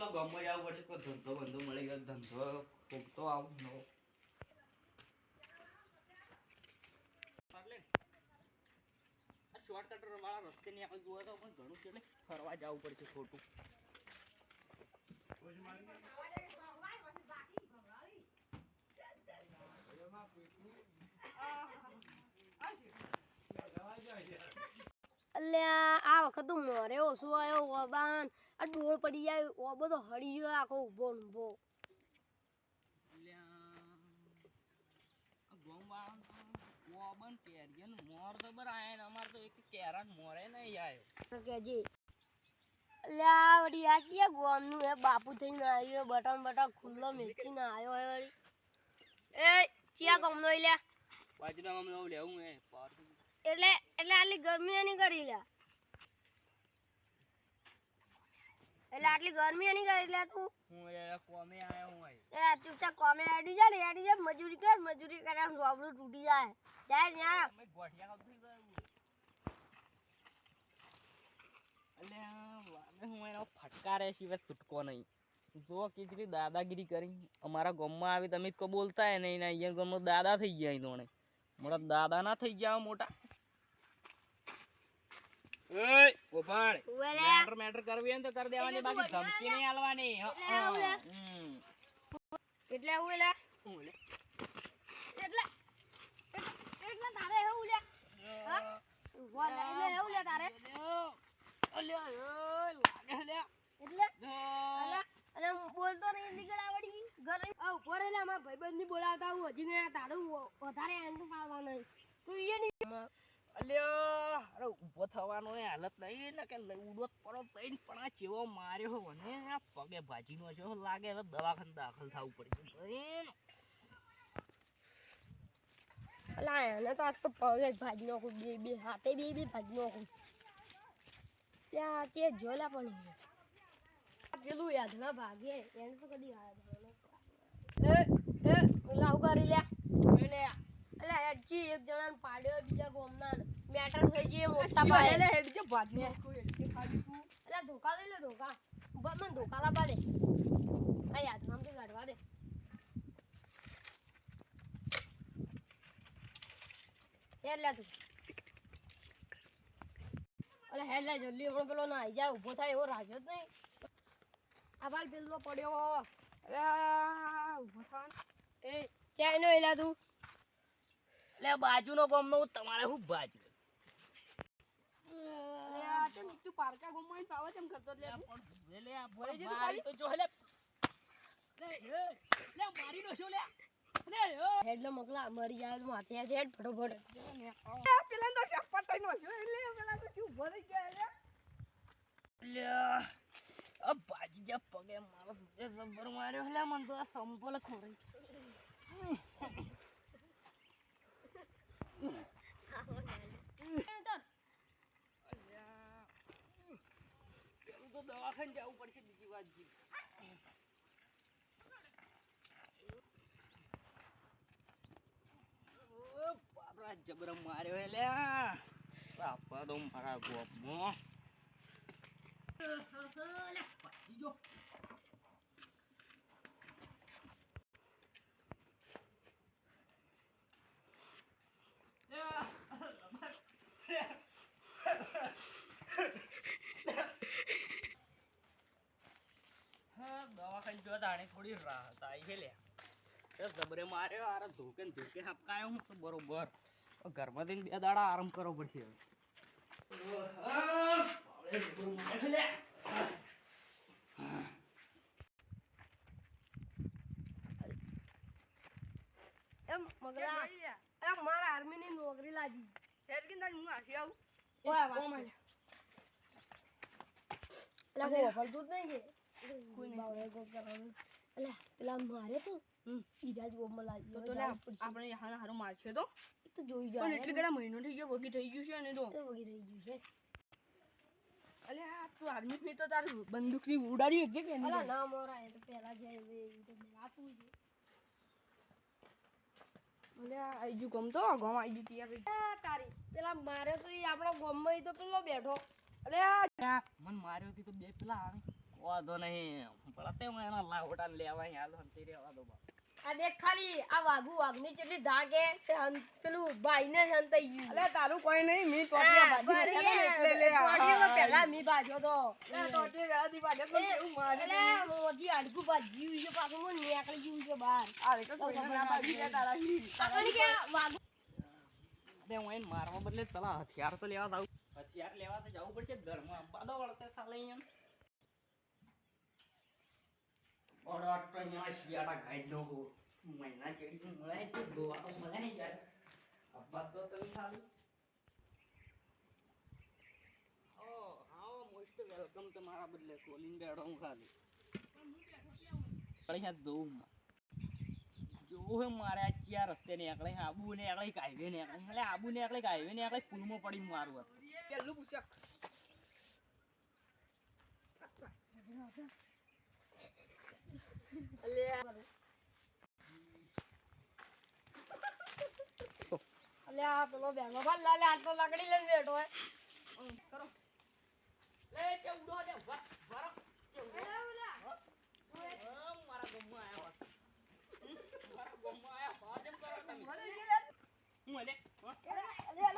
પેલા ગામમાં જવું પડશે કોઈ ધંધો બંધો મળી ગયો ધંધો કોક તો આવું નવો શોર્ટકટ વાળા રસ્તે ની આપણે જોવા તો પણ ઘણું એટલે ફરવા જવું પડશે ખોટું અલ્યા આ વખત તો મોરે ઓછું આવ્યો ઓબાન આ ડોળ પડી જાય ઓ બધો હળી ગયો આખો ઉભો ઉભો ઓબન કેરિયન મોર તો બર આયા ને અમાર તો એક કેરાન મોરે નહીં આયો કેજી અલ્યા વડી આ કે ગોમનું હે બાપુ થઈને આવ્યો બટન બટન ખુલ્લો મેચીને આવ્યો હે વળી એ ચિયા ગમનો લ્યા બાજરા માં લો લેવું હે એટલે આટલી ગરમી એની કરી લ્યા એટલે આટલી ગરમી એની કરી લ્યા તું હું યાર કોમે આયો હું આય એ ચૂપચાપ કોમે આડી જા મજૂરી કરે આમ જોબલું તૂટી જાય જાય ન્યા મે ગોઠિયા ખાતું ગયું અલે વાને હું એનો ફટકારે સિવાય છૂટકો નહીં જો કેટલી દાદાગીરી કરી અમારા ગામમાં આવી તમે તો બોલતા હે નહીં ને અહીંયા ગામનો દાદા થઈ ગયા તોણે મોટા દાદા ના થઈ ગયા મોટા ઓય ગોપાળ મેટર કરવી ને તો કર દેવાની બાકી ધમકી નહીં આલવાની એટલે હું લે એટલે તારે હું લે હા ઉભો લે હું લે તારે અલ્યા લાગે લે એટલે અલે બોલતો નહીં નીકળ આવડી ઘર આ ઉભો રે લે મારા ભાઈબંધ ની બોલાવતા હું હજી ગયા તારું વધારે એન્ડ પાડવા નહીં તું એ નહીં અલ્યા અરે ઊભો થવાનો એ હાલત નહીં ને કે ઉડો પડો તઈને પણ આ ચેવો માર્યો હો ને આ પગે ભાજીનો છે લાગે હવે દવાખાને દાખલ થવું પડશે અલા એને તો આજ તો પગે ભાજી નાખું બે હાથે બે ભાજી નાખું ત્યાં તે જોલા પણ પેલું યાદ ના ભાગે એને તો કદી એ લાવ કરી લે અલે હેડજી એક જણાને પાડ્યો બીજા ગોમના મેટર થઈ ગઈ મોટા પાડે લે હેડજે ભાજી નાખું હેડજે ખાલી તું અલે ધોકા લઈ લે ધોકા બસ મને ધોકા લાવવા દે આ યાદ નામ તો કાઢવા દે હેડ લે તું અલે હેડ લે જલ્દી હમણાં પેલો ના આવી જાય ઊભો થાય એવો રાજો જ નહીં આ બાલ પેલો પડ્યો અરે ઊભો થા એ ચાય નો એલા તું લે બાજુનો ગામનો તમારે હું બાજુ લે આ તો તું પારકા ગોમમાં પાવા તેમ કરતો લે લે આ ભરે જે તો જો લે લે મારી નો છો લે હેડલો મગલા મરી જાય તો માથે આ હેડ ફટોફટ પેલા તો શાપા તઈ નો છે એટલે પેલા તો શું ભરી ગયા લે આ બાજી જ પગે મારો સુજે જબર માર્યો લે મન તો આ સંપોલ ખોરી પેલું તો દવાખાને જવું પડશે બીજી વાત જી બાપરા જબર માર્યો હે લે બાપા તો મારા ગોપમાં પાછી જો દવાખાને જો તાણે થોડી રાહત આવી છે લે જબરે માર્યો આરે ધોકે હપકાયો હું તો બરોબર ઘરમાંથી બે દાડા આરામ કરવો પડશે એમ મગલા એ મારા આર્મી ની નોકરી લાગી હેડ કે હું આખી આવું ઓય વાત એટલે કો ફરતું જ નહીં કે કોઈ બાવળે ગો કરવાનું એટલે પેલા મારે તો ઈરાજ ગોમમાં લાગ્યો તો આપણે યહાના હારું મારશે તો જોઈ પણ જાય એટલી ઘણા મહિનો થઈ ગયો વગી થઈ ગયું છે ને તો વગી થઈ ગયું છે અલે આ તું આર્મી થી તો તાર બંદૂક થી ઉડાડી કે કે અલા ના મોરા એ તો પહેલા જે તો રાતું છે અલે આઈ જુ ગમ તો ગમ આઈ જુ તિયા તારી પેલા મારે તો ઈ આપણો ગોમમાં ઈ તો પેલો બેઠો અલે આ મન માર્યો હતી તો બે પેલા આવે વાંધો નહીં પણ તે હું એના લાવડા લેવા યાદ હંતી રહેવા દો બા. આ દેખ ખાલી આ વાઘની કેટલી ધાક હે તે પેલું ભાઈને જ હંતાઈ ગયું. અલે તારું કોઈ નહીં મી ટોટિયા ભાજી નાખ્યા ને એટલે લે ટોટિયો તો પહેલા મી ભાજ્યો તો. અલે ટોટિયા વેળાથી ભાજે તો કેવું મારે એટલે મોથી હાડકું ભાજ્યું છે પાછું મને નીકળી ગયું છે બહાર. આ રે કોઈ ના ભાજી કે તારા હી કાકાને કે વાઘ તે હું એને મારવા બદલે પેલા હથિયાર તો લેવા જાઉં. હથિયાર લેવા તો જવું પડશે ઘરમાં બાદો વળતે સાલે અહીંયા ઓડા તો અહીંયા શિયાળા ગાઈડ નો હો મહિના ચેડી મળે તો ગોવા તો મળે નહીં જાય અબ્બા તો તમે ખાલી ઓ હા મોસ્ટ વેલકમ તમારા બદલે કોલિંગ બેડો હું ખાલી અહીંયા જોઉં જો હે મારે આ ચાર રસ્તે ને એકલે આબુ ને એકલે કાઈવે ને એકલે એટલે આબુ ને એકલે કાઈવે ને એકલે પુલમાં પડી મારું હતું પેલું પૂછક અલ્યા પેલો બેનો ભાલ લાલે આટલો લકડી લઈને બેઠો હે. કરો લે ચૌડો દે વર અલ્યા ઓલા મારા ગમમાં આયા મારા ગમમાં આયા બાજમ કરો તમે હું અલે અલે